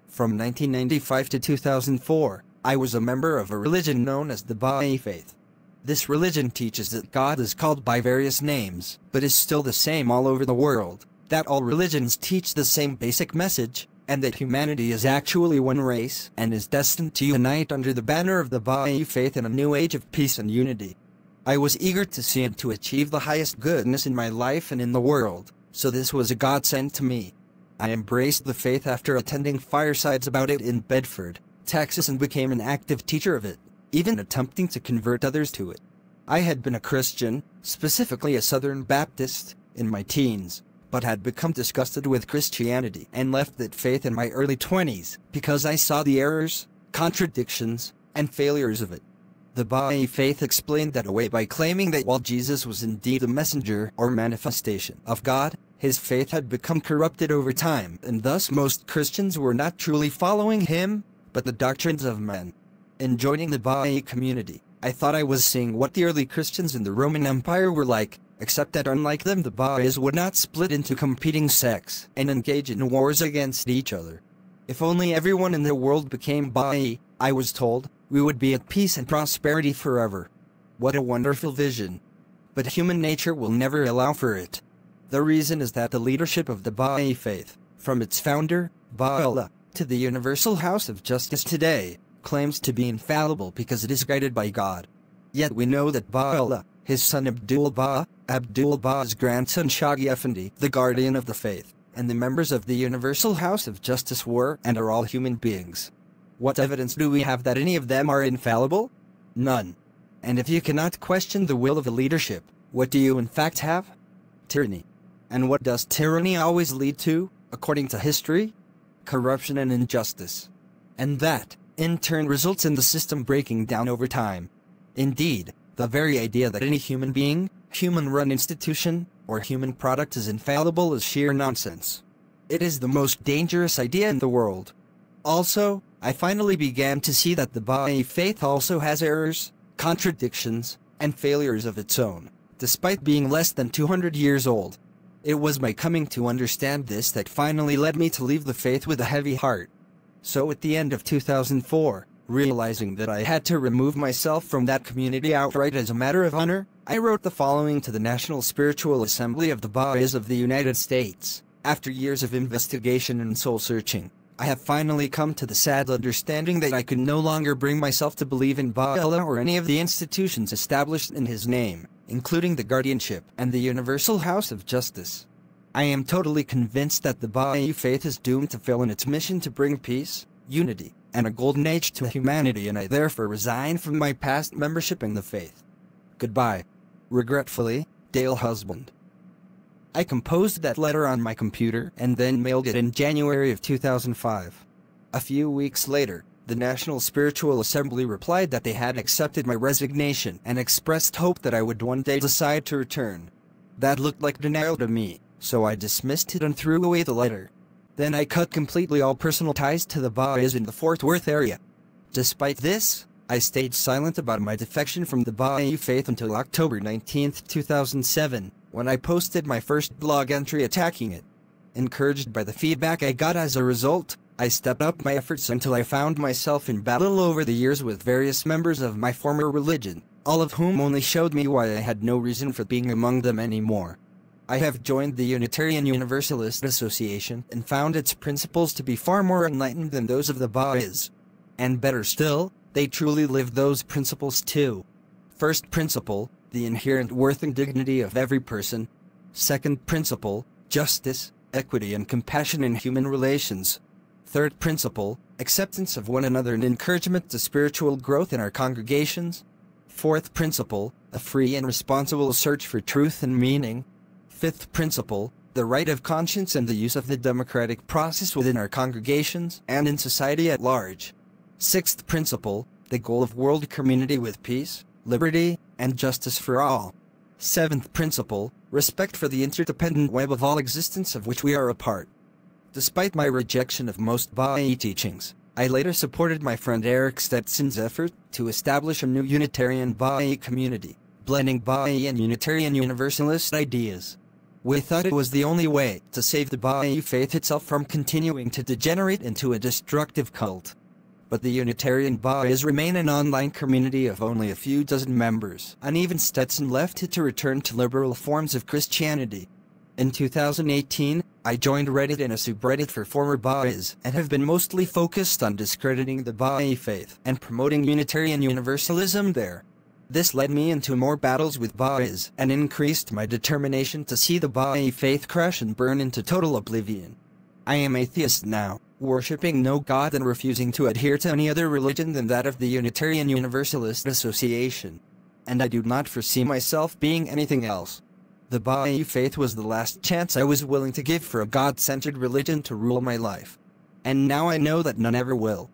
From 1995 to 2004, I was a member of a religion known as the Bahai Faith. This religion teaches that God is called by various names, but is still the same all over the world, that all religions teach the same basic message, and that humanity is actually one race and is destined to unite under the banner of the Bahai Faith in a new age of peace and unity. I was eager to see and to achieve the highest goodness in my life and in the world, so this was a godsend to me. I embraced the faith after attending firesides about it in Bedford, Texas, and became an active teacher of it, even attempting to convert others to it. I had been a Christian, specifically a Southern Baptist, in my teens, but had become disgusted with Christianity and left that faith in my early 20s because I saw the errors, contradictions, and failures of it. The Bahai Faith explained that away by claiming that while Jesus was indeed a messenger or manifestation of God, his faith had become corrupted over time, and thus most Christians were not truly following him, but the doctrines of men. In joining the Bahai community, I thought I was seeing what the early Christians in the Roman Empire were like, except that unlike them, the Baha'is would not split into competing sects and engage in wars against each other. If only everyone in the world became Baha'i, I was told, we would be at peace and prosperity forever. What a wonderful vision. But human nature will never allow for it. The reason is that the leadership of the Bahai Faith, from its founder, Baha'u'llah, to the Universal House of Justice today, claims to be infallible because it is guided by God. Yet we know that Baha'u'llah, his son Abdul-Baha''s grandson Shaghi Effendi, the guardian of the faith, and the members of the Universal House of Justice were and are all human beings. What evidence do we have that any of them are infallible? None. And if you cannot question the will of the leadership, what do you in fact have? Tyranny. And what does tyranny always lead to, according to history? Corruption and injustice. And that, in turn, results in the system breaking down over time. Indeed, the very idea that any human being, human-run institution, or human product is infallible is sheer nonsense. It is the most dangerous idea in the world. Also, I finally began to see that the Bahai Faith also has errors, contradictions, and failures of its own, despite being less than 200 years old. It was my coming to understand this that finally led me to leave the faith with a heavy heart. So at the end of 2004, realizing that I had to remove myself from that community outright as a matter of honor, I wrote the following to the National Spiritual Assembly of the Baha'is of the United States. After years of investigation and soul-searching, I have finally come to the sad understanding that I could no longer bring myself to believe in Baha'u'llah or any of the institutions established in his name, including the guardianship and the Universal House of Justice. I am totally convinced that the Bahai Faith is doomed to fail in its mission to bring peace, unity, and a golden age to humanity, and I therefore resign from my past membership in the faith. Goodbye. Regretfully, Dale Husband. I composed that letter on my computer and then mailed it in January of 2005. A few weeks later, the National Spiritual Assembly replied that they had accepted my resignation and expressed hope that I would one day decide to return. That looked like denial to me, so I dismissed it and threw away the letter. Then I cut completely all personal ties to the Baha'is in the Fort Worth area. Despite this, I stayed silent about my defection from the Bahai Faith until October 19, 2007, when I posted my first blog entry attacking it. Encouraged by the feedback I got as a result, I stepped up my efforts until I found myself in battle over the years with various members of my former religion, all of whom only showed me why I had no reason for being among them anymore. I have joined the Unitarian Universalist Association and found its principles to be far more enlightened than those of the Baha'is. And better still, they truly live those principles too. First principle, the inherent worth and dignity of every person. Second principle, justice, equity and compassion in human relations. Third principle, acceptance of one another and encouragement to spiritual growth in our congregations. Fourth principle, a free and responsible search for truth and meaning. Fifth principle, the right of conscience and the use of the democratic process within our congregations and in society at large. Sixth principle, the goal of world community with peace, liberty, and justice for all. Seventh principle, respect for the interdependent web of all existence of which we are a part. Despite my rejection of most Baha'i teachings, I later supported my friend Eric Stetson's effort to establish a new Unitarian Baha'i community, blending Baha'i and Unitarian Universalist ideas. We thought it was the only way to save the Bahai Faith itself from continuing to degenerate into a destructive cult. But the Unitarian Baha'is remain an online community of only a few dozen members, and even Stetson left it to return to liberal forms of Christianity. In 2018, I joined Reddit in a subreddit for former Baha'is, and have been mostly focused on discrediting the Baha'i Faith and promoting Unitarian Universalism there. This led me into more battles with Baha'is, and increased my determination to see the Baha'i Faith crash and burn into total oblivion. I am atheist now, worshipping no God and refusing to adhere to any other religion than that of the Unitarian Universalist Association. And I do not foresee myself being anything else. The Baha'i Faith was the last chance I was willing to give for a God-centered religion to rule my life. And now I know that none ever will.